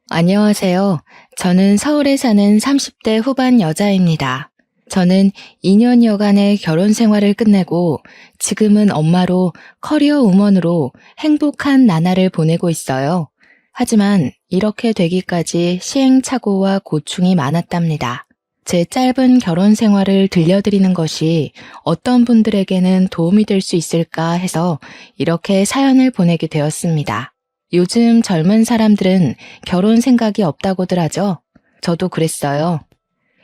안녕하세요. 저는 서울에 사는 30대 후반 여자입니다. 저는 2년여간의 결혼 생활을 끝내고 지금은 엄마로 커리어 우먼으로 행복한 나날을 보내고 있어요. 하지만 이렇게 되기까지 시행착오와 고충이 많았답니다. 제 짧은 결혼 생활을 들려드리는 것이 어떤 분들에게는 도움이 될 수 있을까 해서 이렇게 사연을 보내게 되었습니다. 요즘 젊은 사람들은 결혼 생각이 없다고들 하죠. 저도 그랬어요.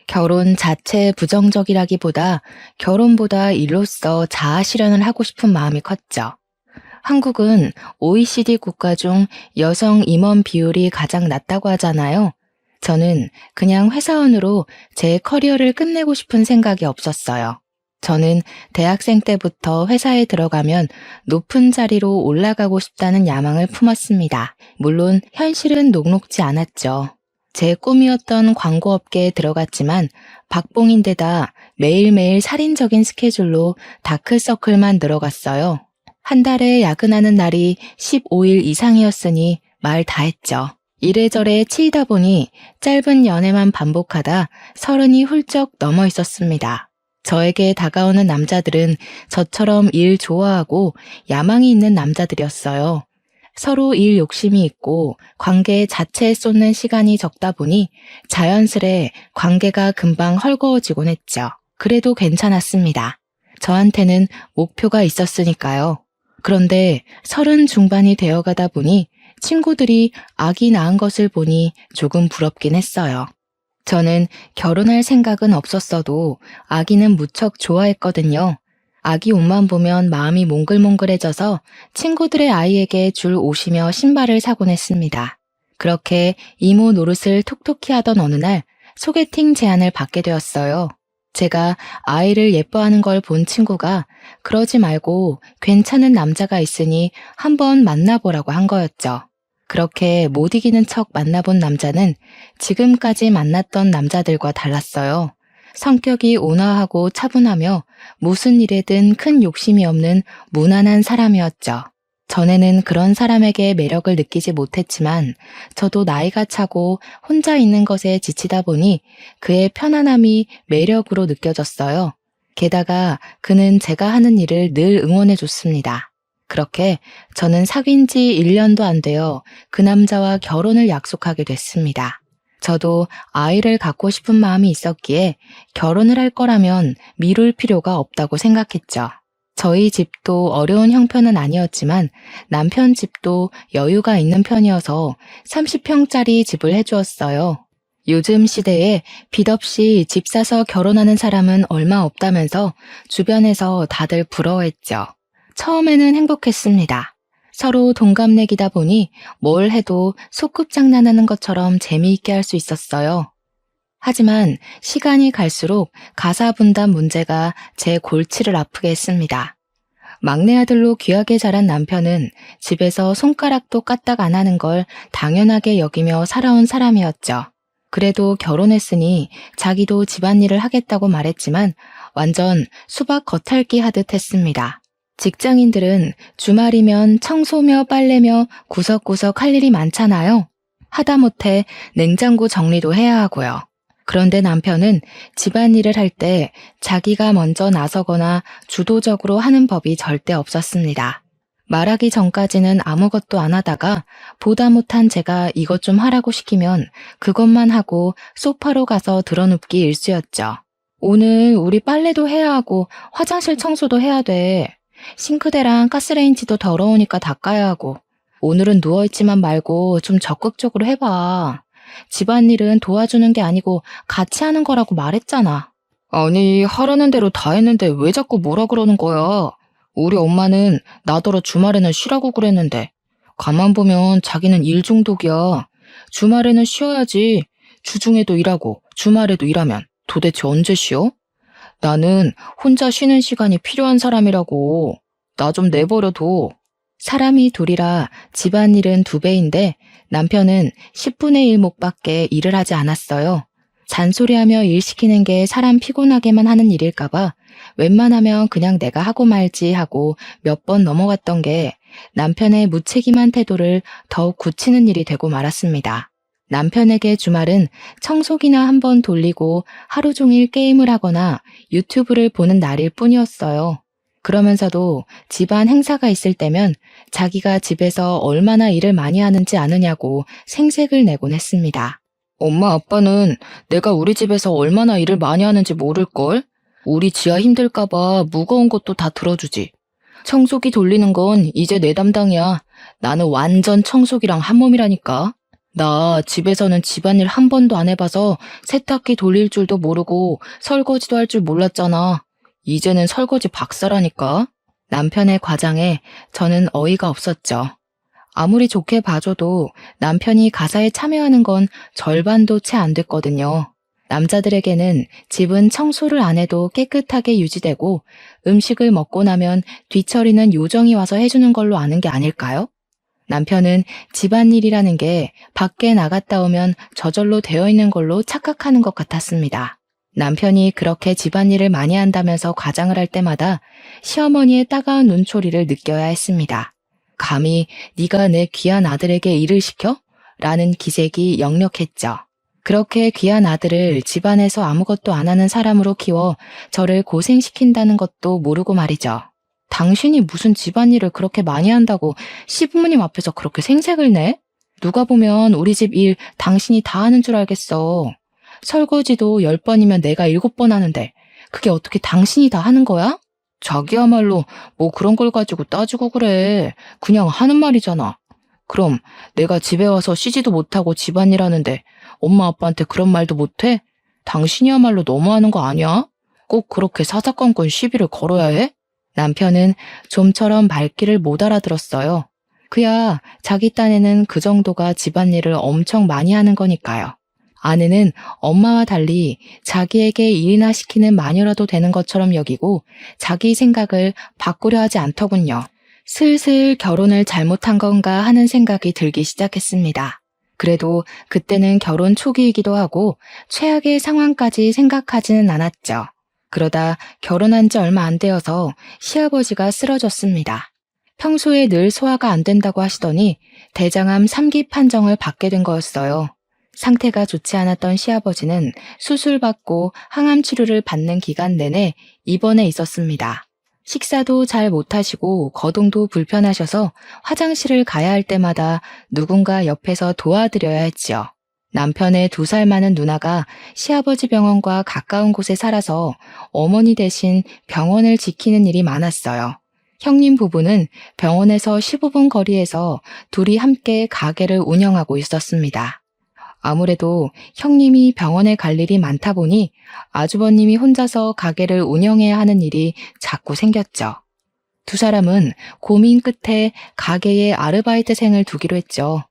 결혼 자체에 부정적이라기보다 결혼보다 이로써 자아 실현을 하고 싶은 마음이 컸죠. 한국은 OECD 국가 중 여성 임원 비율이 가장 낮다고 하잖아요. 저는 그냥 회사원으로 제 커리어를 끝내고 싶은 생각이 없었어요. 저는 대학생 때부터 회사에 들어가면 높은 자리로 올라가고 싶다는 야망을 품었습니다. 물론 현실은 녹록지 않았죠. 제 꿈이었던 광고업계에 들어갔지만 박봉인데다 매일매일 살인적인 스케줄로 다크서클만 늘어갔어요. 한 달에 야근하는 날이 15일 이상이었으니 말 다 했죠. 이래저래 치이다 보니 짧은 연애만 반복하다 30이 훌쩍 넘어 있었습니다. 저에게 다가오는 남자들은 저처럼 일 좋아하고 야망이 있는 남자들이었어요. 서로 일 욕심이 있고 관계 자체에 쏟는 시간이 적다 보니 자연스레 관계가 금방 헐거워지곤 했죠. 그래도 괜찮았습니다. 저한테는 목표가 있었으니까요. 그런데 30 중반이 되어가다 보니 친구들이 아기 낳은 것을 보니 조금 부럽긴 했어요. 저는 결혼할 생각은 없었어도 아기는 무척 좋아했거든요. 아기 옷만 보면 마음이 몽글몽글해져서 친구들의 아이에게 줄 옷이며 신발을 사곤 했습니다. 그렇게 이모 노릇을 톡톡히 하던 어느 날 소개팅 제안을 받게 되었어요. 제가 아이를 예뻐하는 걸 본 친구가 그러지 말고 괜찮은 남자가 있으니 한번 만나보라고 한 거였죠. 그렇게 못 이기는 척 만나본 남자는 지금까지 만났던 남자들과 달랐어요. 성격이 온화하고 차분하며 무슨 일에든 큰 욕심이 없는 무난한 사람이었죠. 전에는 그런 사람에게 매력을 느끼지 못했지만 저도 나이가 차고 혼자 있는 것에 지치다 보니 그의 편안함이 매력으로 느껴졌어요. 게다가 그는 제가 하는 일을 늘 응원해 줬습니다. 그렇게 저는 사귄 지 1년도 안 되어 그 남자와 결혼을 약속하게 됐습니다. 저도 아이를 갖고 싶은 마음이 있었기에 결혼을 할 거라면 미룰 필요가 없다고 생각했죠. 저희 집도 어려운 형편은 아니었지만 남편 집도 여유가 있는 편이어서 30평짜리 집을 해주었어요. 요즘 시대에 빚 없이 집 사서 결혼하는 사람은 얼마 없다면서 주변에서 다들 부러워했죠. 처음에는 행복했습니다. 서로 동갑내기다 보니 뭘 해도 소꿉장난하는 것처럼 재미있게 할 수 있었어요. 하지만 시간이 갈수록 가사분담 문제가 제 골치를 아프게 했습니다. 막내 아들로 귀하게 자란 남편은 집에서 손가락도 까딱 안 하는 걸 당연하게 여기며 살아온 사람이었죠. 그래도 결혼했으니 자기도 집안일을 하겠다고 말했지만 완전 수박 겉핥기 하듯 했습니다. 직장인들은 주말이면 청소며 빨래며 구석구석 할 일이 많잖아요. 하다못해 냉장고 정리도 해야 하고요. 그런데 남편은 집안일을 할 때 자기가 먼저 나서거나 주도적으로 하는 법이 절대 없었습니다. 말하기 전까지는 아무것도 안 하다가 보다 못한 제가 이것 좀 하라고 시키면 그것만 하고 소파로 가서 드러눕기 일쑤였죠. 오늘 우리 빨래도 해야 하고 화장실 청소도 해야 돼. 싱크대랑 가스레인지도 더러우니까 닦아야 하고 오늘은 누워있지만 말고 좀 적극적으로 해봐. 집안일은 도와주는 게 아니고 같이 하는 거라고 말했잖아. 아니, 하라는 대로 다 했는데 왜 자꾸 뭐라 그러는 거야? 우리 엄마는 나더러 주말에는 쉬라고 그랬는데 가만 보면 자기는 일 중독이야. 주말에는 쉬어야지. 주중에도 일하고 주말에도 일하면 도대체 언제 쉬어? 나는 혼자 쉬는 시간이 필요한 사람이라고. 나 좀 내버려둬. 사람이 둘이라 집안일은 2배인데 남편은 10분의 1 목밖에 일을 하지 않았어요. 잔소리하며 일 시키는 게 사람 피곤하게만 하는 일일까봐 웬만하면 그냥 내가 하고 말지 하고 몇 번 넘어갔던 게 남편의 무책임한 태도를 더욱 굳히는 일이 되고 말았습니다. 남편에게 주말은 청소기나 한번 돌리고 하루 종일 게임을 하거나 유튜브를 보는 날일 뿐이었어요. 그러면서도 집안 행사가 있을 때면 자기가 집에서 얼마나 일을 많이 하는지 아느냐고 생색을 내곤 했습니다. 엄마 아빠는 내가 우리 집에서 얼마나 일을 많이 하는지 모를걸? 우리 지아 힘들까봐 무거운 것도 다 들어주지. 청소기 돌리는 건 이제 내 담당이야. 나는 완전 청소기랑 한 몸이라니까. 나 집에서는 집안일 한 번도 안 해봐서 세탁기 돌릴 줄도 모르고 설거지도 할 줄 몰랐잖아. 이제는 설거지 박사라니까. 남편의 과장에 저는 어이가 없었죠. 아무리 좋게 봐줘도 남편이 가사에 참여하는 건 절반도 채 안 됐거든요. 남자들에게는 집은 청소를 안 해도 깨끗하게 유지되고 음식을 먹고 나면 뒤처리는 요정이 와서 해주는 걸로 아는 게 아닐까요? 남편은 집안일이라는 게 밖에 나갔다 오면 저절로 되어 있는 걸로 착각하는 것 같았습니다. 남편이 그렇게 집안일을 많이 한다면서 과장을 할 때마다 시어머니의 따가운 눈초리를 느껴야 했습니다. 감히 네가 내 귀한 아들에게 일을 시켜? 라는 기색이 역력했죠. 그렇게 귀한 아들을 집안에서 아무것도 안 하는 사람으로 키워 저를 고생시킨다는 것도 모르고 말이죠. 당신이 무슨 집안일을 그렇게 많이 한다고 시부모님 앞에서 그렇게 생색을 내? 누가 보면 우리 집 일 당신이 다 하는 줄 알겠어. 설거지도 10번이면 내가 7번 하는데 그게 어떻게 당신이 다 하는 거야? 자기야말로 뭐 그런 걸 가지고 따지고 그래. 그냥 하는 말이잖아. 그럼 내가 집에 와서 쉬지도 못하고 집안일 하는데 엄마 아빠한테 그런 말도 못해? 당신이야말로 너무하는 거 아니야? 꼭 그렇게 사사건건 시비를 걸어야 해? 남편은 좀처럼 말귀를 못 알아들었어요. 그야 자기 딴에는 그 정도가 집안일을 엄청 많이 하는 거니까요. 아내는 엄마와 달리 자기에게 일이나 시키는 마녀라도 되는 것처럼 여기고 자기 생각을 바꾸려 하지 않더군요. 슬슬 결혼을 잘못한 건가 하는 생각이 들기 시작했습니다. 그래도 그때는 결혼 초기이기도 하고 최악의 상황까지 생각하지는 않았죠. 그러다 결혼한 지 얼마 안 되어서 시아버지가 쓰러졌습니다. 평소에 늘 소화가 안 된다고 하시더니 대장암 3기 판정을 받게 된 거였어요. 상태가 좋지 않았던 시아버지는 수술받고 항암 치료를 받는 기간 내내 입원해 있었습니다. 식사도 잘 못하시고 거동도 불편하셔서 화장실을 가야 할 때마다 누군가 옆에서 도와드려야 했지요. 남편의 2살 많은 누나가 시아버지 병원과 가까운 곳에 살아서 어머니 대신 병원을 지키는 일이 많았어요. 형님 부부는 병원에서 15분 거리에서 둘이 함께 가게를 운영하고 있었습니다. 아무래도 형님이 병원에 갈 일이 많다 보니 아주버님이 혼자서 가게를 운영해야 하는 일이 자꾸 생겼죠. 2사람은 고민 끝에 가게에 아르바이트생을 두기로 했죠.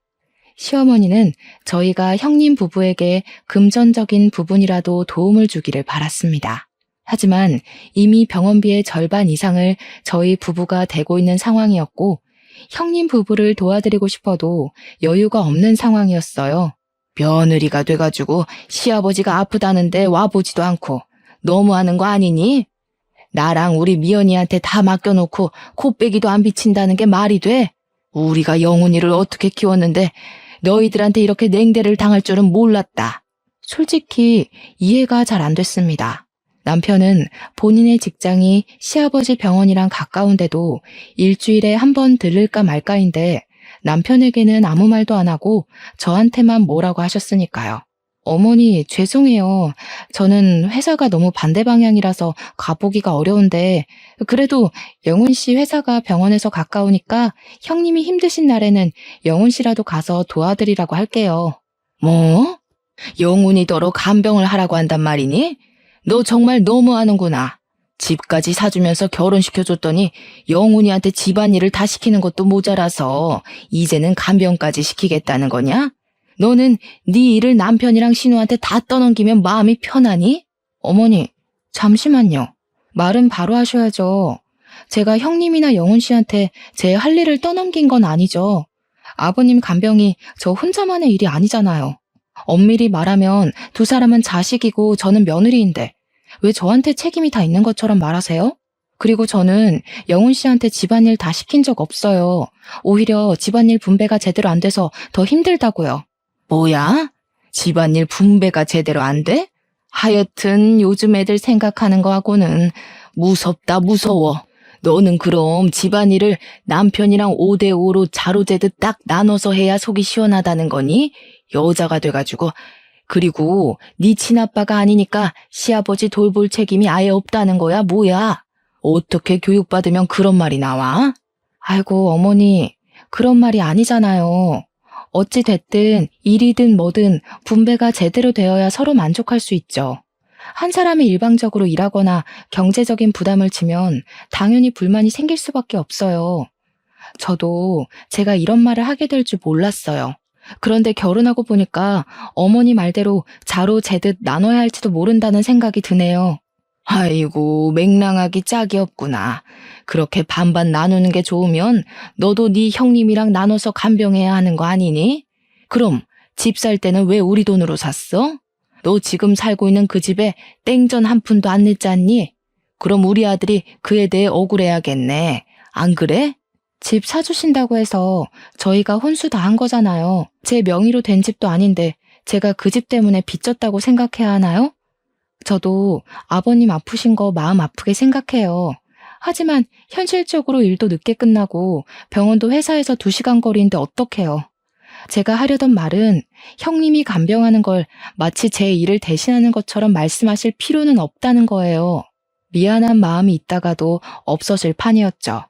시어머니는 저희가 형님 부부에게 금전적인 부분이라도 도움을 주기를 바랐습니다. 하지만 이미 병원비의 절반 이상을 저희 부부가 대고 있는 상황이었고 형님 부부를 도와드리고 싶어도 여유가 없는 상황이었어요. 며느리가 돼가지고 시아버지가 아프다는데 와보지도 않고 너무하는 거 아니니? 나랑 우리 미연이한테 다 맡겨놓고 코빼기도 안 비친다는 게 말이 돼? 우리가 영훈이를 어떻게 키웠는데 너희들한테 이렇게 냉대를 당할 줄은 몰랐다. 솔직히 이해가 잘 안 됐습니다. 남편은 본인의 직장이 시아버지 병원이랑 가까운데도 일주일에 한 번 들를까 말까인데 남편에게는 아무 말도 안 하고 저한테만 뭐라고 하셨으니까요. 어머니, 죄송해요. 저는 회사가 너무 반대 방향이라서 가보기가 어려운데 그래도 영훈 씨 회사가 병원에서 가까우니까 형님이 힘드신 날에는 영훈 씨라도 가서 도와드리라고 할게요. 뭐? 영훈이더러 간병을 하라고 한단 말이니? 너 정말 너무하는구나. 집까지 사주면서 결혼시켜줬더니 영훈이한테 집안일을 다 시키는 것도 모자라서 이제는 간병까지 시키겠다는 거냐? 너는 네 일을 남편이랑 신우한테 다 떠넘기면 마음이 편하니? 어머니, 잠시만요. 말은 바로 하셔야죠. 제가 형님이나 영훈 씨한테 제 할 일을 떠넘긴 건 아니죠. 아버님 간병이 저 혼자만의 일이 아니잖아요. 엄밀히 말하면 2사람은 자식이고 저는 며느리인데 왜 저한테 책임이 다 있는 것처럼 말하세요? 그리고 저는 영훈 씨한테 집안일 다 시킨 적 없어요. 오히려 집안일 분배가 제대로 안 돼서 더 힘들다고요. 뭐야? 집안일 분배가 제대로 안 돼? 하여튼 요즘 애들 생각하는 거하고는 무섭다 무서워. 너는 그럼 집안일을 남편이랑 5대5로 자로재듯 딱 나눠서 해야 속이 시원하다는 거니? 여자가 돼가지고. 그리고 네 친아빠가 아니니까 시아버지 돌볼 책임이 아예 없다는 거야 뭐야? 어떻게 교육받으면 그런 말이 나와? 아이고 어머니, 그런 말이 아니잖아요. 어찌 됐든 일이든 뭐든 분배가 제대로 되어야 서로 만족할 수 있죠. 한 사람이 일방적으로 일하거나 경제적인 부담을 지면 당연히 불만이 생길 수밖에 없어요. 저도 제가 이런 말을 하게 될 줄 몰랐어요. 그런데 결혼하고 보니까 어머니 말대로 자로 재듯 나눠야 할지도 모른다는 생각이 드네요. 아이고, 맹랑하기 짝이 없구나. 그렇게 반반 나누는 게 좋으면 너도 네 형님이랑 나눠서 간병해야 하는 거 아니니? 그럼 집 살 때는 왜 우리 돈으로 샀어? 너 지금 살고 있는 그 집에 땡전 한 푼도 안 냈잖니? 그럼 우리 아들이 그에 대해 억울해야겠네. 안 그래? 집 사주신다고 해서 저희가 혼수 다 한 거잖아요. 제 명의로 된 집도 아닌데 제가 그 집 때문에 빚졌다고 생각해야 하나요? 저도 아버님 아프신 거 마음 아프게 생각해요. 하지만 현실적으로 일도 늦게 끝나고 병원도 회사에서 2시간 거리인데 어떡해요. 제가 하려던 말은 형님이 간병하는 걸 마치 제 일을 대신하는 것처럼 말씀하실 필요는 없다는 거예요. 미안한 마음이 있다가도 없어질 판이었죠.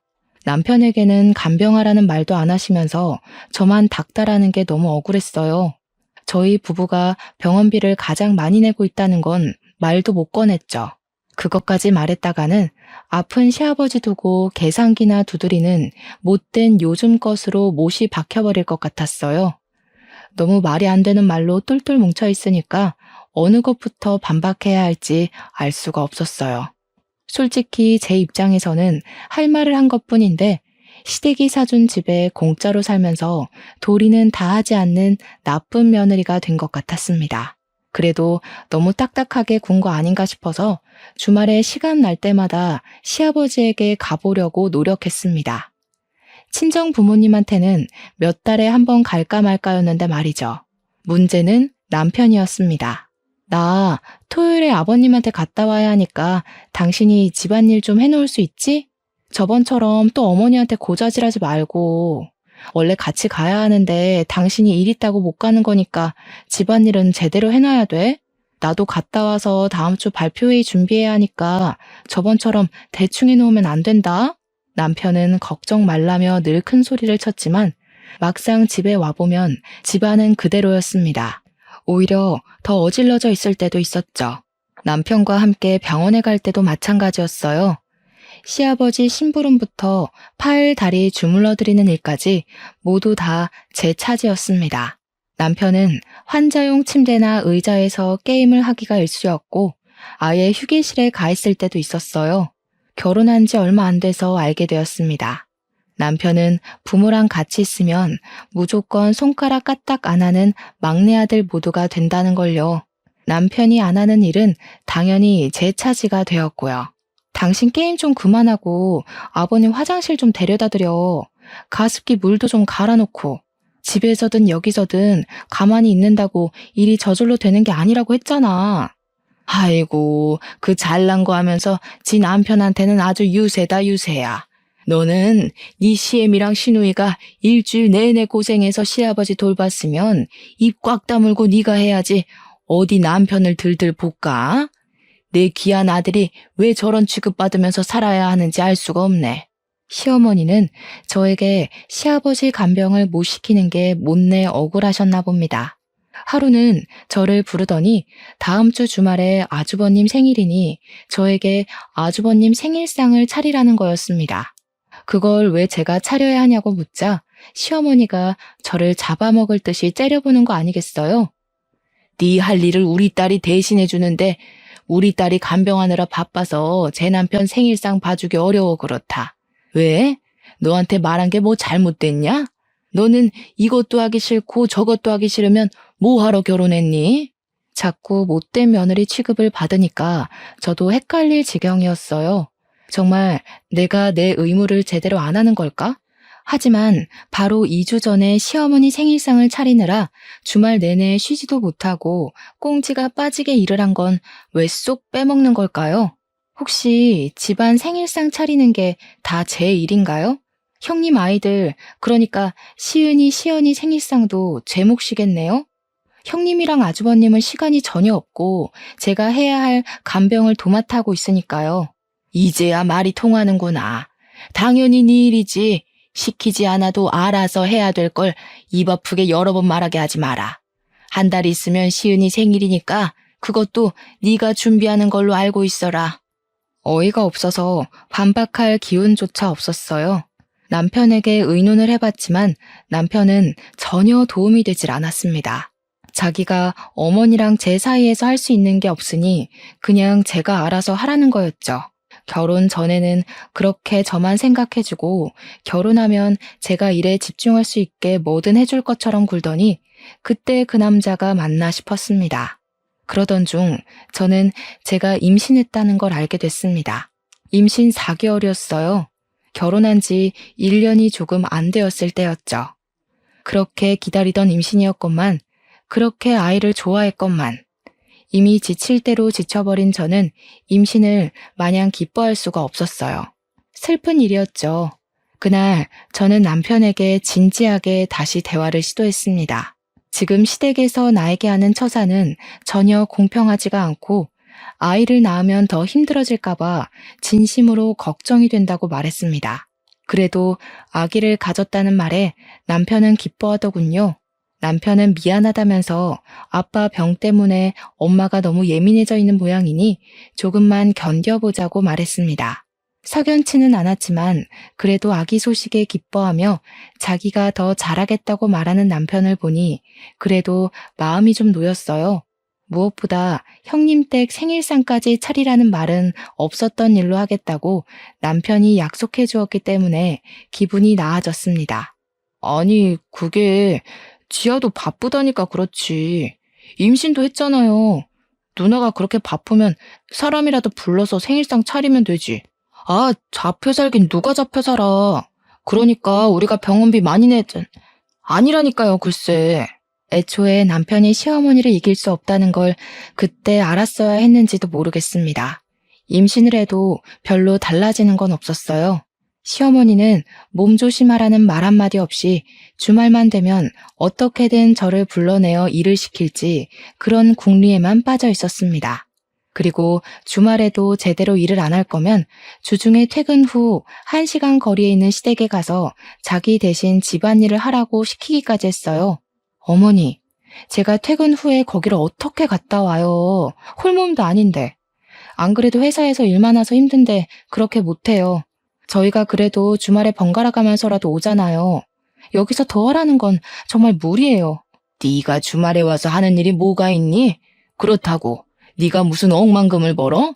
남편에게는 간병하라는 말도 안 하시면서 저만 닥달하는 게 너무 억울했어요. 저희 부부가 병원비를 가장 많이 내고 있다는 건 말도 못 꺼냈죠. 그것까지 말했다가는 아픈 시아버지 두고 계산기나 두드리는 못된 요즘 것으로 못이 박혀버릴 것 같았어요. 너무 말이 안 되는 말로 똘똘 뭉쳐 있으니까 어느 것부터 반박해야 할지 알 수가 없었어요. 솔직히 제 입장에서는 할 말을 한 것뿐인데 시댁이 사준 집에 공짜로 살면서 도리는 다 하지 않는 나쁜 며느리가 된 것 같았습니다. 그래도 너무 딱딱하게 군 거 아닌가 싶어서 주말에 시간 날 때마다 시아버지에게 가보려고 노력했습니다. 친정 부모님한테는 몇 달에 한 번 갈까 말까였는데 말이죠. 문제는 남편이었습니다. 나 토요일에 아버님한테 갔다 와야 하니까 당신이 집안일 좀 해놓을 수 있지? 저번처럼 또 어머니한테 고자질하지 말고. 원래 같이 가야 하는데 당신이 일 있다고 못 가는 거니까 집안일은 제대로 해놔야 돼. 나도 갔다 와서 다음 주 발표회의 준비해야 하니까 저번처럼 대충 해놓으면 안 된다. 남편은 걱정 말라며 늘 큰 소리를 쳤지만 막상 집에 와보면 집안은 그대로였습니다. 오히려 더 어질러져 있을 때도 있었죠. 남편과 함께 병원에 갈 때도 마찬가지였어요. 시아버지 심부름부터 팔, 다리 주물러드리는 일까지 모두 다 제 차지였습니다. 남편은 환자용 침대나 의자에서 게임을 하기가 일쑤였고 아예 휴게실에 가 있을 때도 있었어요. 결혼한 지 얼마 안 돼서 알게 되었습니다. 남편은 부모랑 같이 있으면 무조건 손가락 까딱 안 하는 막내 아들 모두가 된다는 걸요. 남편이 안 하는 일은 당연히 제 차지가 되었고요. 당신 게임 좀 그만하고 아버님 화장실 좀 데려다 드려. 가습기 물도 좀 갈아놓고. 집에서든 여기서든 가만히 있는다고 일이 저절로 되는 게 아니라고 했잖아. 아이고, 그 잘난 거 하면서 지 남편한테는 아주 유세다 유세야. 너는 네 시애미랑 시누이가 일주일 내내 고생해서 시아버지 돌봤으면 입 꽉 다물고 네가 해야지 어디 남편을 들들 볶아? 내 귀한 아들이 왜 저런 취급받으면서 살아야 하는지 알 수가 없네. 시어머니는 저에게 시아버지 간병을 못 시키는 게 못내 억울하셨나 봅니다. 하루는 저를 부르더니 다음 주 주말에 아주버님 생일이니 저에게 아주버님 생일상을 차리라는 거였습니다. 그걸 왜 제가 차려야 하냐고 묻자 시어머니가 저를 잡아먹을 듯이 째려보는 거 아니겠어요? 네 할 일을 우리 딸이 대신해 주는데 우리 딸이 간병하느라 바빠서 제 남편 생일상 봐주기 어려워 그렇다. 왜? 너한테 말한 게 뭐 잘못됐냐? 너는 이것도 하기 싫고 저것도 하기 싫으면 뭐하러 결혼했니? 자꾸 못된 며느리 취급을 받으니까 저도 헷갈릴 지경이었어요. 정말 내가 내 의무를 제대로 안 하는 걸까? 하지만 바로 2주 전에 시어머니 생일상을 차리느라 주말 내내 쉬지도 못하고 꽁지가 빠지게 일을 한 건 왜 쏙 빼먹는 걸까요? 혹시 집안 생일상 차리는 게 다 제 일인가요? 형님 아이들, 그러니까 시은이, 시연이 생일상도 제 몫이겠네요? 형님이랑 아주버님은 시간이 전혀 없고 제가 해야 할 간병을 도맡아하고 있으니까요. 이제야 말이 통하는구나. 당연히 네 일이지. 시키지 않아도 알아서 해야 될 걸 입 아프게 여러 번 말하게 하지 마라. 한 달 있으면 시은이 생일이니까 그것도 네가 준비하는 걸로 알고 있어라. 어이가 없어서 반박할 기운조차 없었어요. 남편에게 의논을 해봤지만 남편은 전혀 도움이 되질 않았습니다. 자기가 어머니랑 제 사이에서 할 수 있는 게 없으니 그냥 제가 알아서 하라는 거였죠. 결혼 전에는 그렇게 저만 생각해주고 결혼하면 제가 일에 집중할 수 있게 뭐든 해줄 것처럼 굴더니 그때 그 남자가 맞나 싶었습니다. 그러던 중 저는 제가 임신했다는 걸 알게 됐습니다. 임신 4개월이었어요. 결혼한 지 1년이 조금 안 되었을 때였죠. 그렇게 기다리던 임신이었건만, 그렇게 아이를 좋아했건만, 이미 지칠 대로 지쳐버린 저는 임신을 마냥 기뻐할 수가 없었어요. 슬픈 일이었죠. 그날 저는 남편에게 진지하게 다시 대화를 시도했습니다. 지금 시댁에서 나에게 하는 처사는 전혀 공평하지가 않고 아이를 낳으면 더 힘들어질까봐 진심으로 걱정이 된다고 말했습니다. 그래도 아기를 가졌다는 말에 남편은 기뻐하더군요. 남편은 미안하다면서 아빠 병 때문에 엄마가 너무 예민해져 있는 모양이니 조금만 견뎌보자고 말했습니다. 석연치는 않았지만 그래도 아기 소식에 기뻐하며 자기가 더 잘하겠다고 말하는 남편을 보니 그래도 마음이 좀 놓였어요. 무엇보다 형님 댁 생일상까지 차리라는 말은 없었던 일로 하겠다고 남편이 약속해 주었기 때문에 기분이 나아졌습니다. 아니, 그게 지아도 바쁘다니까 그렇지. 임신도 했잖아요. 누나가 그렇게 바쁘면 사람이라도 불러서 생일상 차리면 되지. 아, 잡혀 살긴 누가 잡혀 살아. 그러니까 우리가 병원비 많이 내든. 아니라니까요, 글쎄. 애초에 남편이 시어머니를 이길 수 없다는 걸 그때 알았어야 했는지도 모르겠습니다. 임신을 해도 별로 달라지는 건 없었어요. 시어머니는 몸 조심하라는 말 한마디 없이 주말만 되면 어떻게든 저를 불러내어 일을 시킬지 그런 궁리에만 빠져 있었습니다. 그리고 주말에도 제대로 일을 안 할 거면 주중에 퇴근 후 1시간 거리에 있는 시댁에 가서 자기 대신 집안일을 하라고 시키기까지 했어요. 어머니, 제가 퇴근 후에 거기를 어떻게 갔다 와요? 홀몸도 아닌데. 안 그래도 회사에서 일 많아서 힘든데 그렇게 못해요. 저희가 그래도 주말에 번갈아 가면서라도 오잖아요. 여기서 더 하라는 건 정말 무리예요. 네가 주말에 와서 하는 일이 뭐가 있니? 그렇다고 네가 무슨 억만금을 벌어?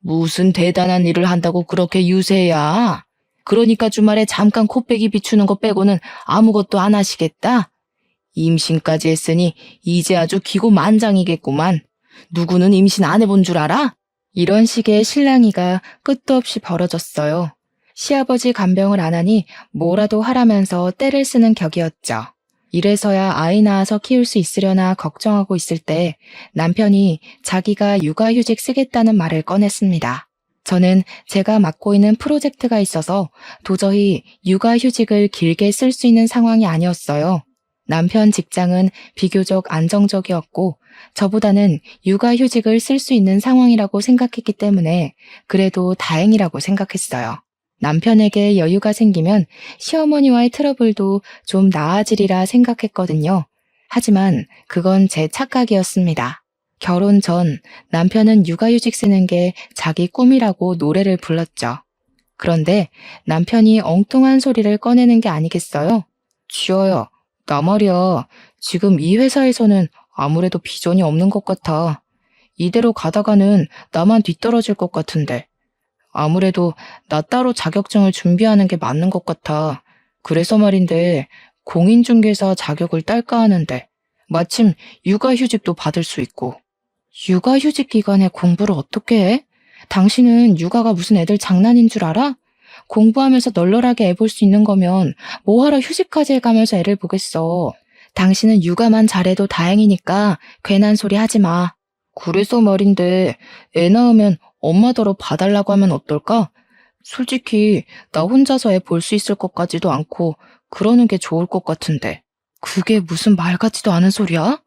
무슨 대단한 일을 한다고 그렇게 유세야? 그러니까 주말에 잠깐 코빼기 비추는 거 빼고는 아무것도 안 하시겠다? 임신까지 했으니 이제 아주 기고만장이겠구만. 누구는 임신 안 해본 줄 알아? 이런 식의 실랑이가 끝도 없이 벌어졌어요. 시아버지 간병을 안 하니 뭐라도 하라면서 떼를 쓰는 격이었죠. 이래서야 아이 낳아서 키울 수 있으려나 걱정하고 있을 때 남편이 자기가 육아휴직 쓰겠다는 말을 꺼냈습니다. 저는 제가 맡고 있는 프로젝트가 있어서 도저히 육아휴직을 길게 쓸 수 있는 상황이 아니었어요. 남편 직장은 비교적 안정적이었고 저보다는 육아휴직을 쓸 수 있는 상황이라고 생각했기 때문에 그래도 다행이라고 생각했어요. 남편에게 여유가 생기면 시어머니와의 트러블도 좀 나아지리라 생각했거든요. 하지만 그건 제 착각이었습니다. 결혼 전 남편은 육아휴직 쓰는 게 자기 꿈이라고 노래를 불렀죠. 그런데 남편이 엉뚱한 소리를 꺼내는 게 아니겠어요? 지어요. 나 말이야. 지금 이 회사에서는 아무래도 비전이 없는 것 같아. 이대로 가다가는 나만 뒤떨어질 것 같은데. 아무래도 나 따로 자격증을 준비하는 게 맞는 것 같아. 그래서 말인데 공인중개사 자격을 딸까 하는데 마침 육아휴직도 받을 수 있고. 육아휴직 기간에 공부를 어떻게 해? 당신은 육아가 무슨 애들 장난인 줄 알아? 공부하면서 널널하게 애 볼 수 있는 거면 뭐하러 휴직까지 해가면서 애를 보겠어. 당신은 육아만 잘해도 다행이니까 괜한 소리 하지 마. 그래서 말인데 애 낳으면 엄마더러 봐달라고 하면 어떨까? 솔직히 나 혼자서 애 볼 수 있을 것 같지도 않고 그러는 게 좋을 것 같은데. 그게 무슨 말 같지도 않은 소리야?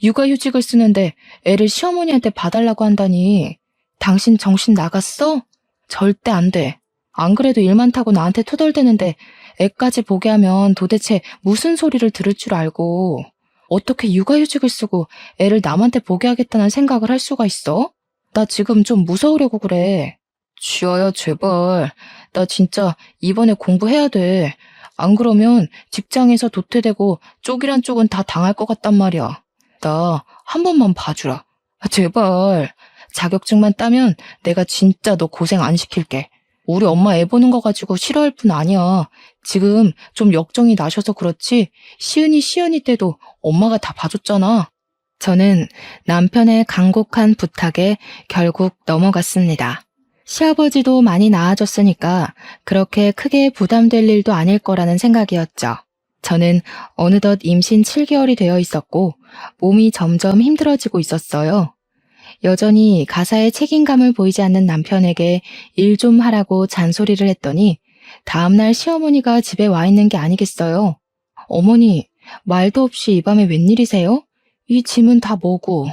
육아휴직을 쓰는데 애를 시어머니한테 봐달라고 한다니. 당신 정신 나갔어? 절대 안 돼. 안 그래도 일 많다고 나한테 투덜대는데 애까지 보게 하면 도대체 무슨 소리를 들을 줄 알고 어떻게 육아휴직을 쓰고 애를 남한테 보게 하겠다는 생각을 할 수가 있어? 나 지금 좀 무서우려고 그래. 쥐어야 제발. 나 진짜 이번에 공부해야 돼. 안 그러면 직장에서 도태되고 쪽이란 쪽은 다 당할 것 같단 말이야. 나 한 번만 봐주라. 제발. 자격증만 따면 내가 진짜 너 고생 안 시킬게. 우리 엄마 애 보는 거 가지고 싫어할 뿐 아니야. 지금 좀 역정이 나셔서 그렇지 시은이 때도 엄마가 다 봐줬잖아. 저는 남편의 간곡한 부탁에 결국 넘어갔습니다. 시아버지도 많이 나아졌으니까 그렇게 크게 부담될 일도 아닐 거라는 생각이었죠. 저는 어느덧 임신 7개월이 되어 있었고 몸이 점점 힘들어지고 있었어요. 여전히 가사에 책임감을 보이지 않는 남편에게 일 좀 하라고 잔소리를 했더니 다음날 시어머니가 집에 와 있는 게 아니겠어요. 어머니, 말도 없이 이 밤에 웬일이세요? 이 짐은 다 뭐고?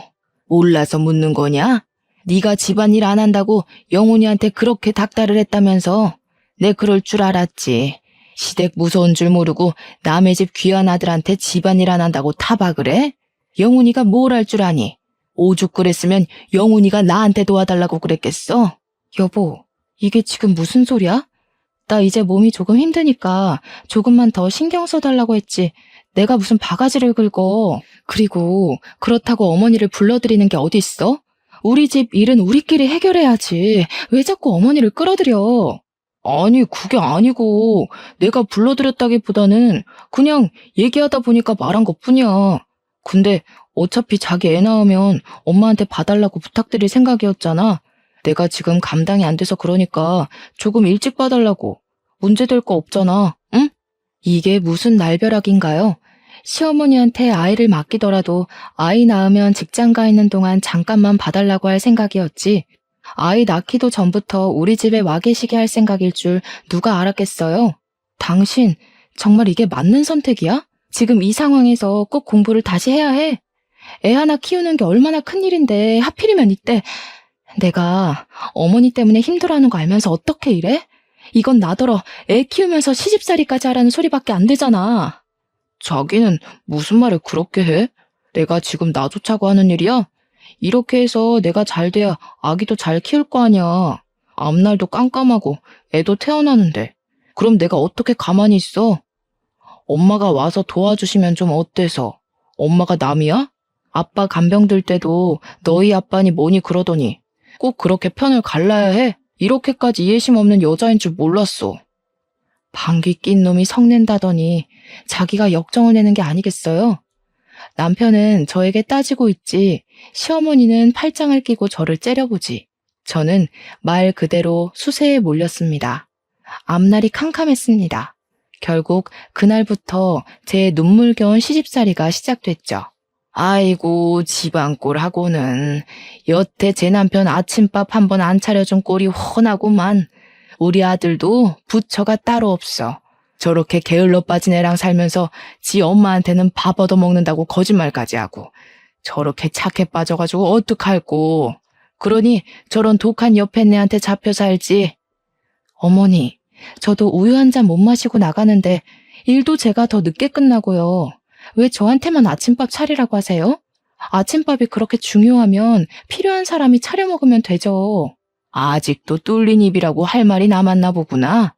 몰라서 묻는 거냐? 네가 집안일 안 한다고 영훈이한테 그렇게 닥달을 했다면서. 내 그럴 줄 알았지. 시댁 무서운 줄 모르고 남의 집 귀한 아들한테 집안일 안 한다고 타박을 해? 영훈이가 뭘 할 줄 아니? 오죽 그랬으면 영훈이가 나한테 도와달라고 그랬겠어? 여보, 이게 지금 무슨 소리야? 나 이제 몸이 조금 힘드니까 조금만 더 신경 써달라고 했지. 내가 무슨 바가지를 긁어. 그리고 그렇다고 어머니를 불러들이는 게 어디 있어? 우리 집 일은 우리끼리 해결해야지. 왜 자꾸 어머니를 끌어들여? 아니, 그게 아니고 내가 불러들였다기보다는 그냥 얘기하다 보니까 말한 것뿐이야. 근데 어차피 자기 애 낳으면 엄마한테 봐달라고 부탁드릴 생각이었잖아. 내가 지금 감당이 안 돼서 그러니까 조금 일찍 봐달라고. 문제될 거 없잖아, 응? 이게 무슨 날벼락인가요? 시어머니한테 아이를 맡기더라도 아이 낳으면 직장 가 있는 동안 잠깐만 봐달라고 할 생각이었지. 아이 낳기도 전부터 우리 집에 와 계시게 할 생각일 줄 누가 알았겠어요? 당신, 정말 이게 맞는 선택이야? 지금 이 상황에서 꼭 공부를 다시 해야 해? 애 하나 키우는 게 얼마나 큰일인데 하필이면 이때. 내가 어머니 때문에 힘들어하는 거 알면서 어떻게 이래? 이건 나더러 애 키우면서 시집살이까지 하라는 소리밖에 안 되잖아. 자기는 무슨 말을 그렇게 해? 내가 지금 놔두자고 하는 일이야? 이렇게 해서 내가 잘 돼야 아기도 잘 키울 거 아니야. 앞날도 깜깜하고 애도 태어나는데. 그럼 내가 어떻게 가만히 있어? 엄마가 와서 도와주시면 좀 어때서? 엄마가 남이야? 아빠 간병 들 때도 너희 아빠니 뭐니 그러더니 꼭 그렇게 편을 갈라야 해? 이렇게까지 이해심 없는 여자인 줄 몰랐어. 방귀 낀 놈이 성낸다더니 자기가 역정을 내는 게 아니겠어요? 남편은 저에게 따지고 있지 시어머니는 팔짱을 끼고 저를 째려보지. 저는 말 그대로 수세에 몰렸습니다. 앞날이 캄캄했습니다. 결국 그날부터 제 눈물겨운 시집살이가 시작됐죠. 아이고 집안꼴하고는 여태 제 남편 아침밥 한 번 안 차려준 꼴이 훤하구만. 우리 아들도 부처가 따로 없어. 저렇게 게을러 빠진 애랑 살면서 지 엄마한테는 밥 얻어먹는다고 거짓말까지 하고 저렇게 착해 빠져가지고 어떡할꼬. 그러니 저런 독한 옆에 애한테 잡혀 살지. 어머니, 저도 우유 한 잔 못 마시고 나가는데 일도 제가 더 늦게 끝나고요. 왜 저한테만 아침밥 차리라고 하세요? 아침밥이 그렇게 중요하면 필요한 사람이 차려 먹으면 되죠. 아직도 뚫린 입이라고 할 말이 남았나 보구나.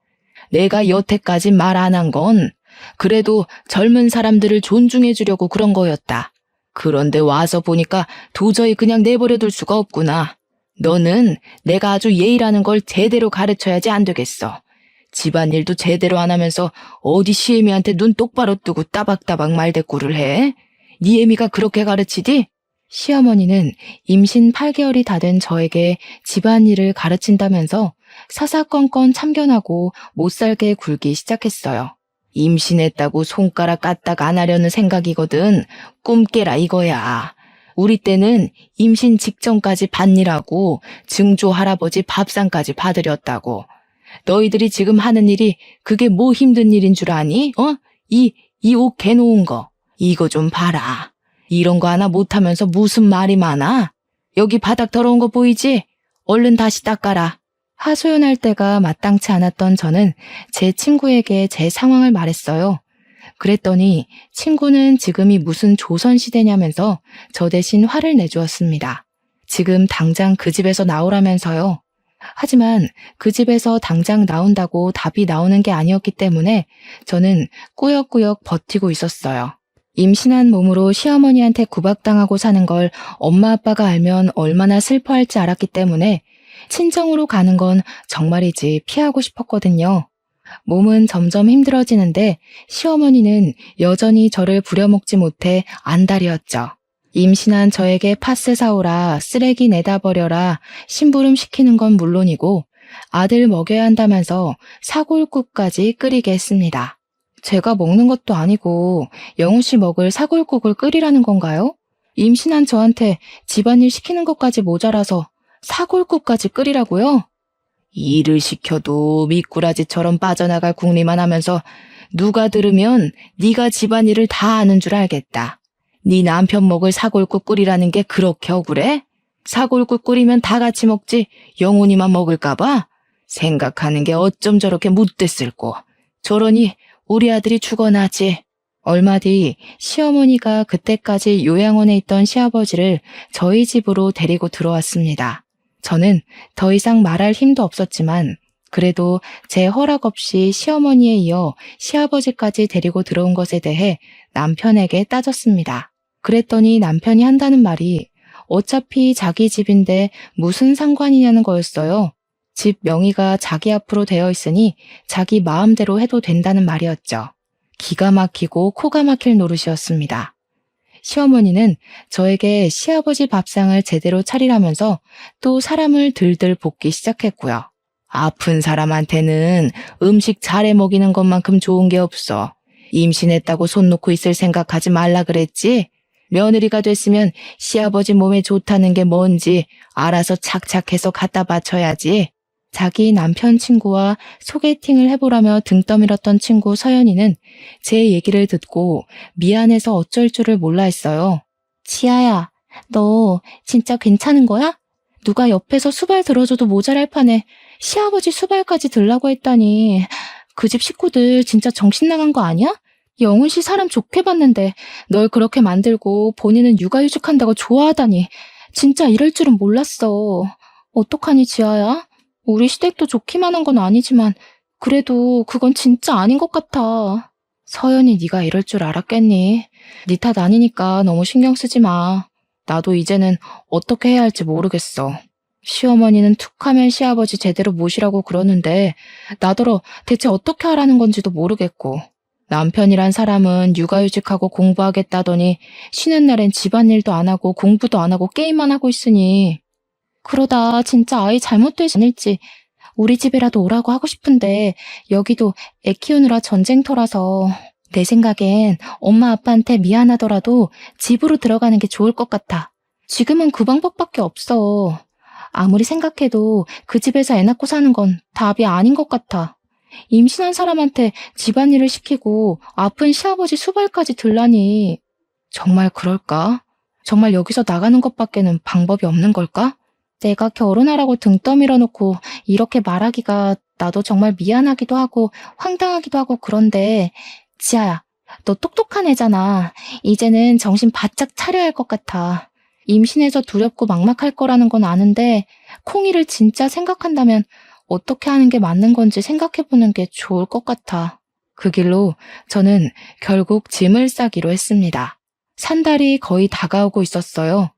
내가 여태까지 말 안 한 건 그래도 젊은 사람들을 존중해 주려고 그런 거였다. 그런데 와서 보니까 도저히 그냥 내버려둘 수가 없구나. 너는 내가 아주 예의라는 걸 제대로 가르쳐야지 안 되겠어. 집안일도 제대로 안 하면서 어디 시애미한테 눈 똑바로 뜨고 따박따박 말대꾸를 해? 네 애미가 그렇게 가르치디? 시어머니는 임신 8개월이 다 된 저에게 집안일을 가르친다면서 사사건건 참견하고 못살게 굴기 시작했어요. 임신했다고 손가락 까딱 안 하려는 생각이거든. 꿈 깨라 이거야. 우리 때는 임신 직전까지 밭일하고 증조 할아버지 밥상까지 봐드렸다고. 너희들이 지금 하는 일이 그게 뭐 힘든 일인 줄 아니? 이 옷 개놓은 거. 이거 좀 봐라. 이런 거 하나 못하면서 무슨 말이 많아? 여기 바닥 더러운 거 보이지? 얼른 다시 닦아라. 하소연할 때가 마땅치 않았던 저는 제 친구에게 제 상황을 말했어요. 그랬더니 친구는 지금이 무슨 조선시대냐면서 저 대신 화를 내주었습니다. 지금 당장 그 집에서 나오라면서요. 하지만 그 집에서 당장 나온다고 답이 나오는 게 아니었기 때문에 저는 꾸역꾸역 버티고 있었어요. 임신한 몸으로 시어머니한테 구박당하고 사는 걸 엄마 아빠가 알면 얼마나 슬퍼할지 알았기 때문에 친정으로 가는 건 정말이지 피하고 싶었거든요. 몸은 점점 힘들어지는데 시어머니는 여전히 저를 부려먹지 못해 안달이었죠. 임신한 저에게 파스 사오라, 쓰레기 내다 버려라, 심부름 시키는 건 물론이고 아들 먹여야 한다면서 사골국까지 끓이게 했습니다. 제가 먹는 것도 아니고 영우 씨 먹을 사골국을 끓이라는 건가요? 임신한 저한테 집안일 시키는 것까지 모자라서 사골국까지 끓이라고요? 일을 시켜도 미꾸라지처럼 빠져나갈 궁리만 하면서 누가 들으면 네가 집안일을 다 아는 줄 알겠다. 네 남편 먹을 사골국 끓이라는 게 그렇게 억울해? 사골국 끓이면 다 같이 먹지 영훈이만 먹을까 봐? 생각하는 게 어쩜 저렇게 못됐을꼬. 저러니 우리 아들이 죽어나지. 얼마 뒤 시어머니가 그때까지 요양원에 있던 시아버지를 저희 집으로 데리고 들어왔습니다. 저는 더 이상 말할 힘도 없었지만 그래도 제 허락 없이 시어머니에 이어 시아버지까지 데리고 들어온 것에 대해 남편에게 따졌습니다. 그랬더니 남편이 한다는 말이 어차피 자기 집인데 무슨 상관이냐는 거였어요. 집 명의가 자기 앞으로 되어 있으니 자기 마음대로 해도 된다는 말이었죠. 기가 막히고 코가 막힐 노릇이었습니다. 시어머니는 저에게 시아버지 밥상을 제대로 차리라면서 또 사람을 들들 볶기 시작했고요. 아픈 사람한테는 음식 잘해 먹이는 것만큼 좋은 게 없어. 임신했다고 손 놓고 있을 생각하지 말라 그랬지? 며느리가 됐으면 시아버지 몸에 좋다는 게 뭔지 알아서 착착해서 갖다 바쳐야지. 자기 남편 친구와 소개팅을 해보라며 등 떠밀었던 친구 서연이는 제 얘기를 듣고 미안해서 어쩔 줄을 몰라 했어요. 지아야, 너 진짜 괜찮은 거야? 누가 옆에서 수발 들어줘도 모자랄 판에 시아버지 수발까지 들라고 했다니 그 집 식구들 진짜 정신 나간 거 아니야? 영훈 씨 사람 좋게 봤는데 널 그렇게 만들고 본인은 육아휴직한다고 좋아하다니 진짜 이럴 줄은 몰랐어. 어떡하니 지아야? 우리 시댁도 좋기만 한 건 아니지만 그래도 그건 진짜 아닌 것 같아. 서연이 네가 이럴 줄 알았겠니? 네 탓 아니니까 너무 신경 쓰지 마. 나도 이제는 어떻게 해야 할지 모르겠어. 시어머니는 툭하면 시아버지 제대로 모시라고 그러는데 나더러 대체 어떻게 하라는 건지도 모르겠고 남편이란 사람은 육아휴직하고 공부하겠다더니 쉬는 날엔 집안일도 안 하고 공부도 안 하고 게임만 하고 있으니 그러다 진짜 아이 잘못되지 않을지 우리 집에라도 오라고 하고 싶은데 여기도 애 키우느라 전쟁터라서 내 생각엔 엄마 아빠한테 미안하더라도 집으로 들어가는 게 좋을 것 같아. 지금은 그 방법밖에 없어. 아무리 생각해도 그 집에서 애 낳고 사는 건 답이 아닌 것 같아. 임신한 사람한테 집안일을 시키고 아픈 시아버지 수발까지 들라니. 정말 그럴까? 정말 여기서 나가는 것밖에는 방법이 없는 걸까? 내가 결혼하라고 등 떠밀어 놓고 이렇게 말하기가 나도 정말 미안하기도 하고 황당하기도 하고 그런데 지아야, 너 똑똑한 애잖아. 이제는 정신 바짝 차려야 할 것 같아. 임신해서 두렵고 막막할 거라는 건 아는데 콩이를 진짜 생각한다면 어떻게 하는 게 맞는 건지 생각해보는 게 좋을 것 같아. 그 길로 저는 결국 짐을 싸기로 했습니다. 산달이 거의 다가오고 있었어요.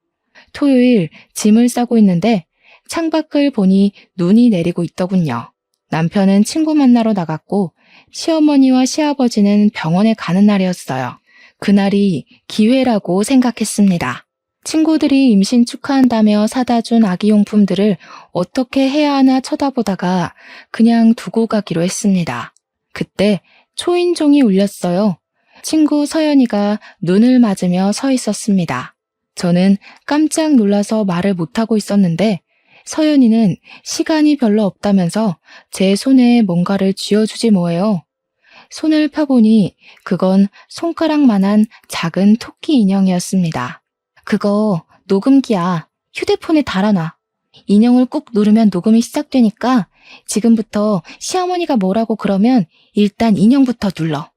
토요일 짐을 싸고 있는데 창밖을 보니 눈이 내리고 있더군요. 남편은 친구 만나러 나갔고 시어머니와 시아버지는 병원에 가는 날이었어요. 그날이 기회라고 생각했습니다. 친구들이 임신 축하한다며 사다 준 아기용품들을 어떻게 해야 하나 쳐다보다가 그냥 두고 가기로 했습니다. 그때 초인종이 울렸어요. 친구 서연이가 눈을 맞으며 서 있었습니다. 저는 깜짝 놀라서 말을 못하고 있었는데 서연이는 시간이 별로 없다면서 제 손에 뭔가를 쥐어주지 뭐예요. 손을 펴보니 그건 손가락만한 작은 토끼 인형이었습니다. 그거 녹음기야. 휴대폰에 달아놔. 인형을 꾹 누르면 녹음이 시작되니까 지금부터 시어머니가 뭐라고 그러면 일단 인형부터 눌러.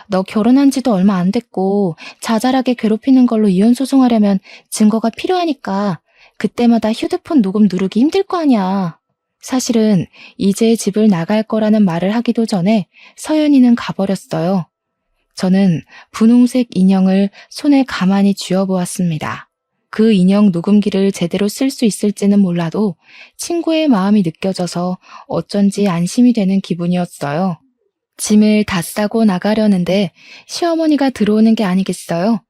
너 결혼한 지도 얼마 안 됐고 자잘하게 괴롭히는 걸로 이혼 소송하려면 증거가 필요하니까 그때마다 휴대폰 녹음 누르기 힘들 거 아니야. 사실은 이제 집을 나갈 거라는 말을 하기도 전에 서연이는 가버렸어요. 저는 분홍색 인형을 손에 가만히 쥐어보았습니다. 그 인형 녹음기를 제대로 쓸 수 있을지는 몰라도 친구의 마음이 느껴져서 어쩐지 안심이 되는 기분이었어요. 짐을 다 싸고 나가려는데 시어머니가 들어오는 게 아니겠어요?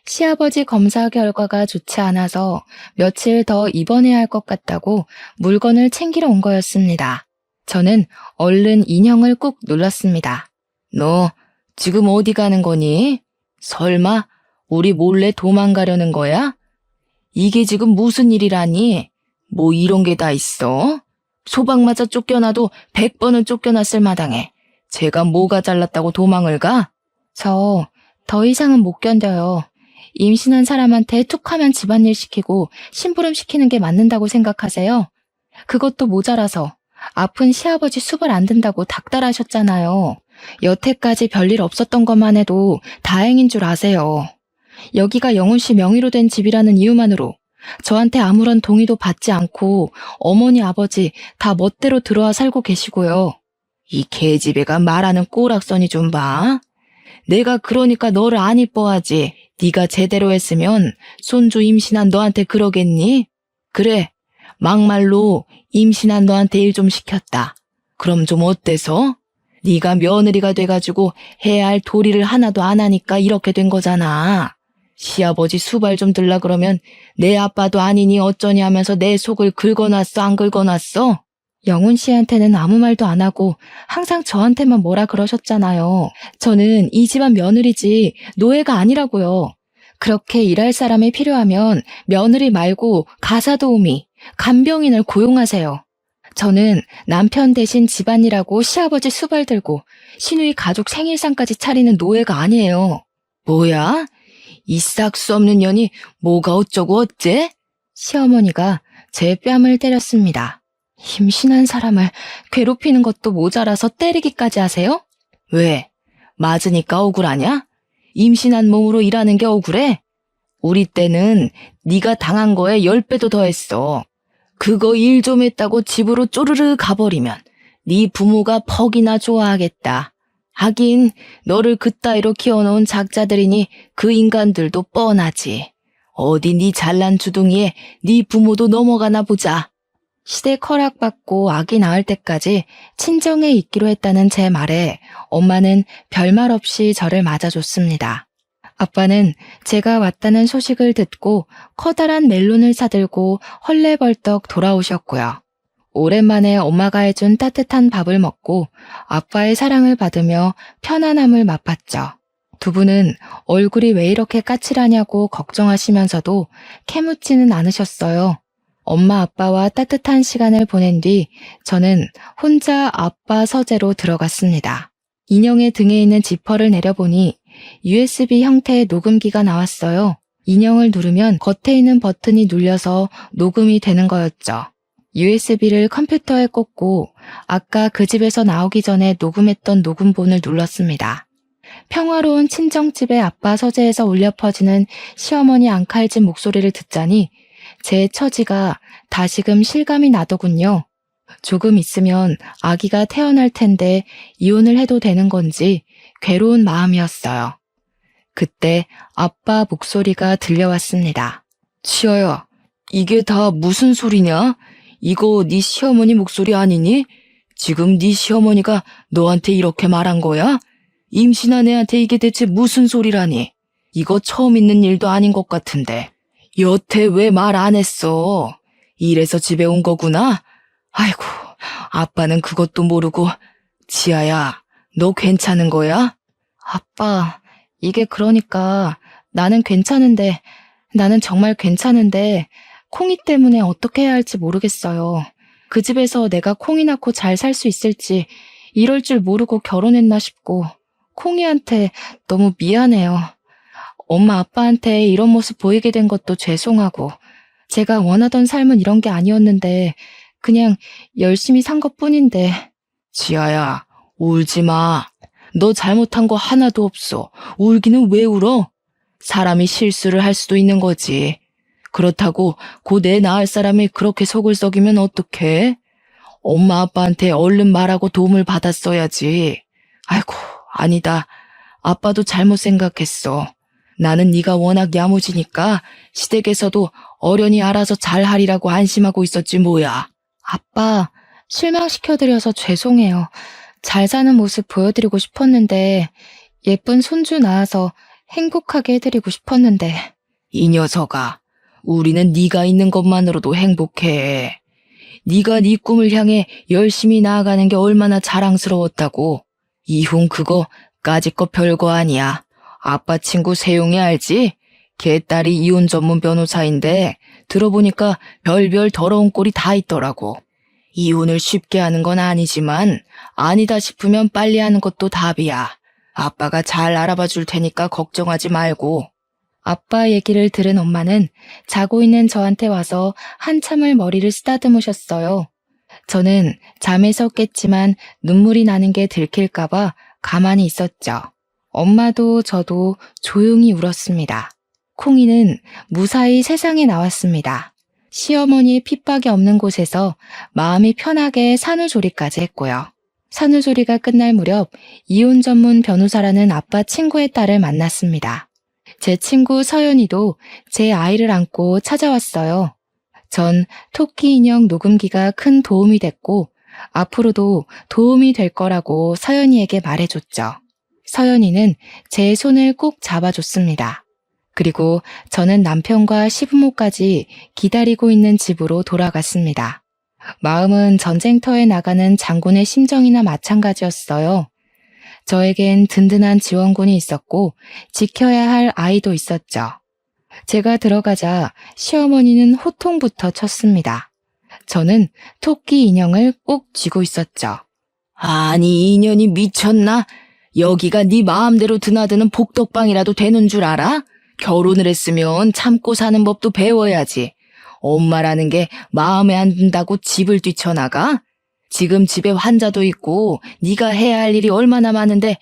시아버지 검사 결과가 좋지 않아서 며칠 더 입원해야 할 것 같다고 물건을 챙기러 온 거였습니다. 저는 얼른 인형을 꾹 눌렀습니다. 너 지금 어디 가는 거니? 설마 우리 몰래 도망가려는 거야? 이게 지금 무슨 일이라니? 뭐 이런 게 다 있어? 소방 맞아 쫓겨나도 100번은 쫓겨났을 마당에 제가 뭐가 잘났다고 도망을 가? 저 더 이상은 못 견뎌요. 임신한 사람한테 툭하면 집안일 시키고 심부름 시키는 게 맞는다고 생각하세요? 그것도 모자라서 아픈 시아버지 수발 안 든다고 닥달하셨잖아요. 여태까지 별일 없었던 것만 해도 다행인 줄 아세요. 여기가 영훈 씨 명의로 된 집이라는 이유만으로 저한테 아무런 동의도 받지 않고 어머니 아버지 다 멋대로 들어와 살고 계시고요. 이 개집애가 말하는 꼬락서니 좀 봐. 내가 그러니까 너를 안 이뻐하지. 네가 제대로 했으면 손주 임신한 너한테 그러겠니? 그래, 막말로 임신한 너한테 일 좀 시켰다. 그럼 좀 어때서? 네가 며느리가 돼가지고 해야 할 도리를 하나도 안 하니까 이렇게 된 거잖아. 시아버지 수발 좀 들라 그러면 내 아빠도 아니니 어쩌니 하면서 내 속을 긁어놨어, 안 긁어놨어? 영훈 씨한테는 아무 말도 안 하고 항상 저한테만 뭐라 그러셨잖아요. 저는 이 집안 며느리지 노예가 아니라고요. 그렇게 일할 사람이 필요하면 며느리 말고 가사 도우미, 간병인을 고용하세요. 저는 남편 대신 집안일하고 시아버지 수발 들고 시누이 가족 생일상까지 차리는 노예가 아니에요. 뭐야? 이 싹 수 없는 년이 뭐가 어쩌고 어째? 시어머니가 제 뺨을 때렸습니다. 임신한 사람을 괴롭히는 것도 모자라서 때리기까지 하세요? 왜? 맞으니까 억울하냐? 임신한 몸으로 일하는 게 억울해? 우리 때는 네가 당한 거에 10배도 더했어. 그거 일 좀 했다고 집으로 쪼르르 가버리면 네 부모가 퍽이나 좋아하겠다. 하긴 너를 그따위로 키워놓은 작자들이니 그 인간들도 뻔하지. 어디 네 잘난 주둥이에 네 부모도 넘어가나 보자. 시댁 허락받고 아기 낳을 때까지 친정에 있기로 했다는 제 말에 엄마는 별말 없이 저를 맞아줬습니다. 아빠는 제가 왔다는 소식을 듣고 커다란 멜론을 사들고 헐레벌떡 돌아오셨고요. 오랜만에 엄마가 해준 따뜻한 밥을 먹고 아빠의 사랑을 받으며 편안함을 맛봤죠. 두 분은 얼굴이 왜 이렇게 까칠하냐고 걱정하시면서도 캐묻지는 않으셨어요. 엄마 아빠와 따뜻한 시간을 보낸 뒤 저는 혼자 아빠 서재로 들어갔습니다. 인형의 등에 있는 지퍼를 내려보니 USB 형태의 녹음기가 나왔어요. 인형을 누르면 겉에 있는 버튼이 눌려서 녹음이 되는 거였죠. USB를 컴퓨터에 꽂고 아까 그 집에서 나오기 전에 녹음했던 녹음본을 눌렀습니다. 평화로운 친정집의 아빠 서재에서 울려 퍼지는 시어머니 앙칼진 목소리를 듣자니 제 처지가 다시금 실감이 나더군요. 조금 있으면 아기가 태어날 텐데 이혼을 해도 되는 건지 괴로운 마음이었어요. 그때 아빠 목소리가 들려왔습니다. 치아야, 이게 다 무슨 소리냐? 이거 네 시어머니 목소리 아니니? 지금 네 시어머니가 너한테 이렇게 말한 거야? 임신한 애한테 이게 대체 무슨 소리라니? 이거 처음 있는 일도 아닌 것 같은데. 여태 왜 말 안 했어? 이래서 집에 온 거구나? 아이고, 아빠는 그것도 모르고. 지아야, 너 괜찮은 거야? 아빠, 이게 그러니까 나는 정말 괜찮은데 콩이 때문에 어떻게 해야 할지 모르겠어요. 그 집에서 내가 콩이 낳고 잘 살 수 있을지 이럴 줄 모르고 결혼했나 싶고 콩이한테 너무 미안해요. 엄마 아빠한테 이런 모습 보이게 된 것도 죄송하고 제가 원하던 삶은 이런 게 아니었는데 그냥 열심히 산 것뿐인데. 지아야, 울지 마. 너 잘못한 거 하나도 없어. 울기는 왜 울어? 사람이 실수를 할 수도 있는 거지. 그렇다고 곧 애 낳을 사람이 그렇게 속을 썩이면 어떡해? 엄마 아빠한테 얼른 말하고 도움을 받았어야지. 아이고, 아니다. 아빠도 잘못 생각했어. 나는 네가 워낙 야무지니까 시댁에서도 어련히 알아서 잘하리라고 안심하고 있었지 뭐야. 아빠, 실망시켜드려서 죄송해요. 잘 사는 모습 보여드리고 싶었는데 예쁜 손주 낳아서 행복하게 해드리고 싶었는데. 이 녀석아, 우리는 네가 있는 것만으로도 행복해. 네가 네 꿈을 향해 열심히 나아가는 게 얼마나 자랑스러웠다고. 이훈 그거 까짓 거 별거 아니야. 아빠 친구 세용이 알지? 걔 딸이 이혼 전문 변호사인데 들어보니까 별별 더러운 꼴이 다 있더라고. 이혼을 쉽게 하는 건 아니지만 아니다 싶으면 빨리 하는 것도 답이야. 아빠가 잘 알아봐 줄 테니까 걱정하지 말고. 아빠 얘기를 들은 엄마는 자고 있는 저한테 와서 한참을 머리를 쓰다듬으셨어요. 저는 잠에서 깼지만 눈물이 나는 게 들킬까봐 가만히 있었죠. 엄마도 저도 조용히 울었습니다. 콩이는 무사히 세상에 나왔습니다. 시어머니의 핍박이 없는 곳에서 마음이 편하게 산후조리까지 했고요. 산후조리가 끝날 무렵 이혼 전문 변호사라는 아빠 친구의 딸을 만났습니다. 제 친구 서연이도 제 아이를 안고 찾아왔어요. 전 토끼 인형 녹음기가 큰 도움이 됐고 앞으로도 도움이 될 거라고 서연이에게 말해줬죠. 서연이는 제 손을 꼭 잡아줬습니다. 그리고 저는 남편과 시부모까지 기다리고 있는 집으로 돌아갔습니다. 마음은 전쟁터에 나가는 장군의 심정이나 마찬가지였어요. 저에겐 든든한 지원군이 있었고 지켜야 할 아이도 있었죠. 제가 들어가자 시어머니는 호통부터 쳤습니다. 저는 토끼 인형을 꼭 쥐고 있었죠. 아니, 이 인연이 미쳤나? 여기가 네 마음대로 드나드는 복덕방이라도 되는 줄 알아? 결혼을 했으면 참고 사는 법도 배워야지. 엄마라는 게 마음에 안 든다고 집을 뛰쳐나가? 지금 집에 환자도 있고 네가 해야 할 일이 얼마나 많은데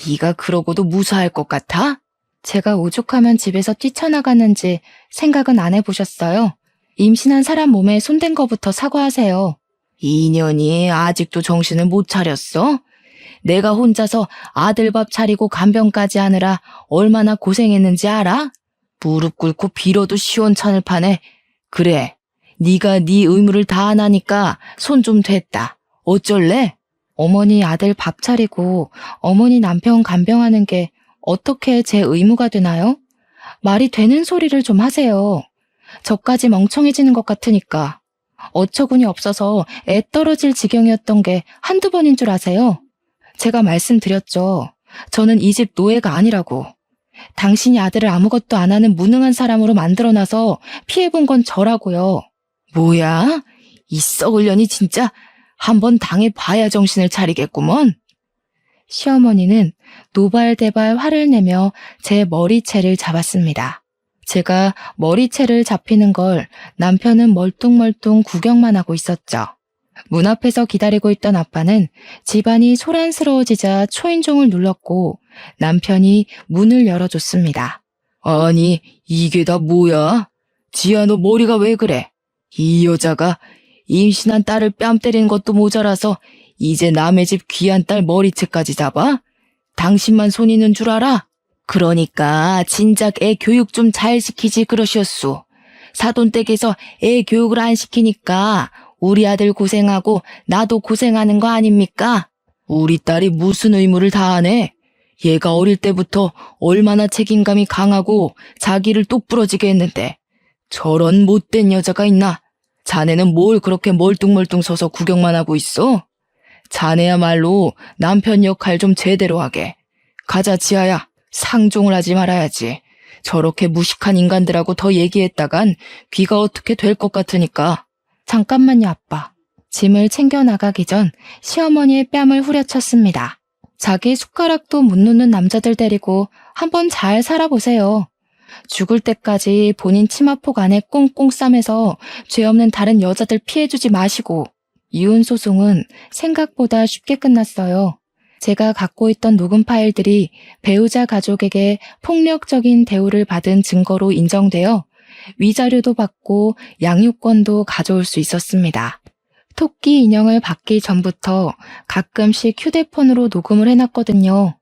네가 그러고도 무사할 것 같아? 제가 오죽하면 집에서 뛰쳐나갔는지 생각은 안 해보셨어요? 임신한 사람 몸에 손댄 거부터 사과하세요. 이 년이 아직도 정신을 못 차렸어? 내가 혼자서 아들 밥 차리고 간병까지 하느라 얼마나 고생했는지 알아? 무릎 꿇고 빌어도 시원찮을 판에. 그래, 네가 네 의무를 다 안 하니까 손 좀 댔다. 어쩔래? 어머니 아들 밥 차리고 어머니 남편 간병하는 게 어떻게 제 의무가 되나요? 말이 되는 소리를 좀 하세요. 저까지 멍청해지는 것 같으니까. 어처구니 없어서 애 떨어질 지경이었던 게 한두 번인 줄 아세요? 제가 말씀드렸죠. 저는 이 집 노예가 아니라고. 당신이 아들을 아무것도 안 하는 무능한 사람으로 만들어놔서 피해본 건 저라고요. 뭐야? 이 썩을 년이 진짜 한번 당해봐야 정신을 차리겠구먼. 시어머니는 노발대발 화를 내며 제 머리채를 잡았습니다. 제가 머리채를 잡히는 걸 남편은 멀뚱멀뚱 구경만 하고 있었죠. 문 앞에서 기다리고 있던 아빠는 집안이 소란스러워지자 초인종을 눌렀고 남편이 문을 열어줬습니다. 아니, 이게 다 뭐야? 지아, 너 머리가 왜 그래? 이 여자가 임신한 딸을 뺨 때리는 것도 모자라서 이제 남의 집 귀한 딸 머리채까지 잡아? 당신만 손 있는 줄 알아? 그러니까 진작 애 교육 좀 잘 시키지 그러셨소. 사돈댁에서 애 교육을 안 시키니까 우리 아들 고생하고 나도 고생하는 거 아닙니까? 우리 딸이 무슨 의무를 다하네? 얘가 어릴 때부터 얼마나 책임감이 강하고 자기를 똑부러지게 했는데 저런 못된 여자가 있나? 자네는 뭘 그렇게 멀뚱멀뚱 서서 구경만 하고 있어? 자네야말로 남편 역할 좀 제대로 하게. 가자, 지아야. 상종을 하지 말아야지. 저렇게 무식한 인간들하고 더 얘기했다간 귀가 어떻게 될 것 같으니까. 잠깐만요, 아빠. 짐을 챙겨 나가기 전 시어머니의 뺨을 후려쳤습니다. 자기 숟가락도 못 놓는 남자들 데리고 한번 잘 살아보세요. 죽을 때까지 본인 치마폭 안에 꽁꽁 싸매서 죄 없는 다른 여자들 피해주지 마시고. 이혼 소송은 생각보다 쉽게 끝났어요. 제가 갖고 있던 녹음 파일들이 배우자 가족에게 폭력적인 대우를 받은 증거로 인정되어 위자료도 받고 양육권도 가져올 수 있었습니다. 토끼 인형을 받기 전부터 가끔씩 휴대폰으로 녹음을 해놨거든요.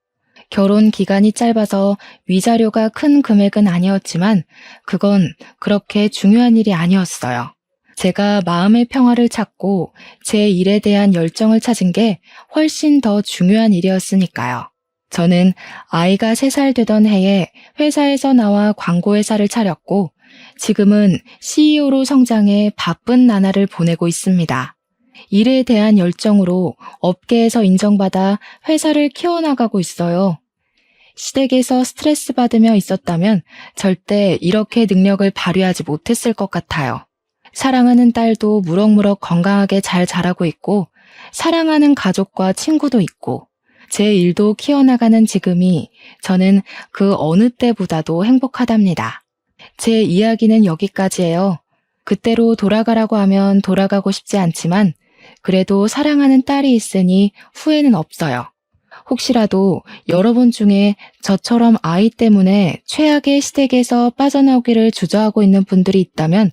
결혼 기간이 짧아서 위자료가 큰 금액은 아니었지만 그건 그렇게 중요한 일이 아니었어요. 제가 마음의 평화를 찾고 제 일에 대한 열정을 찾은 게 훨씬 더 중요한 일이었으니까요. 저는 아이가 3살 되던 해에 회사에서 나와 광고회사를 차렸고 지금은 CEO로 성장해 바쁜 나날을 보내고 있습니다. 일에 대한 열정으로 업계에서 인정받아 회사를 키워나가고 있어요. 시댁에서 스트레스 받으며 있었다면 절대 이렇게 능력을 발휘하지 못했을 것 같아요. 사랑하는 딸도 무럭무럭 건강하게 잘 자라고 있고 사랑하는 가족과 친구도 있고 제 일도 키워나가는 지금이 저는 그 어느 때보다도 행복하답니다. 제 이야기는 여기까지예요. 그때로 돌아가라고 하면 돌아가고 싶지 않지만 그래도 사랑하는 딸이 있으니 후회는 없어요. 혹시라도 여러분 중에 저처럼 아이 때문에 최악의 시댁에서 빠져나오기를 주저하고 있는 분들이 있다면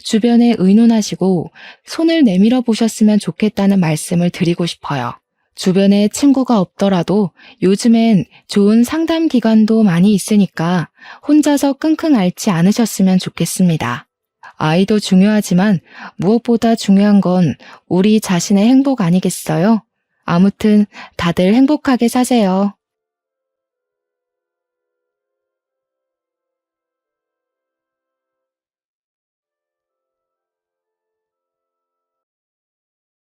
주변에 의논하시고 손을 내밀어 보셨으면 좋겠다는 말씀을 드리고 싶어요. 주변에 친구가 없더라도 요즘엔 좋은 상담 기관도 많이 있으니까 혼자서 끙끙 앓지 않으셨으면 좋겠습니다. 아이도 중요하지만 무엇보다 중요한 건 우리 자신의 행복 아니겠어요? 아무튼 다들 행복하게 사세요.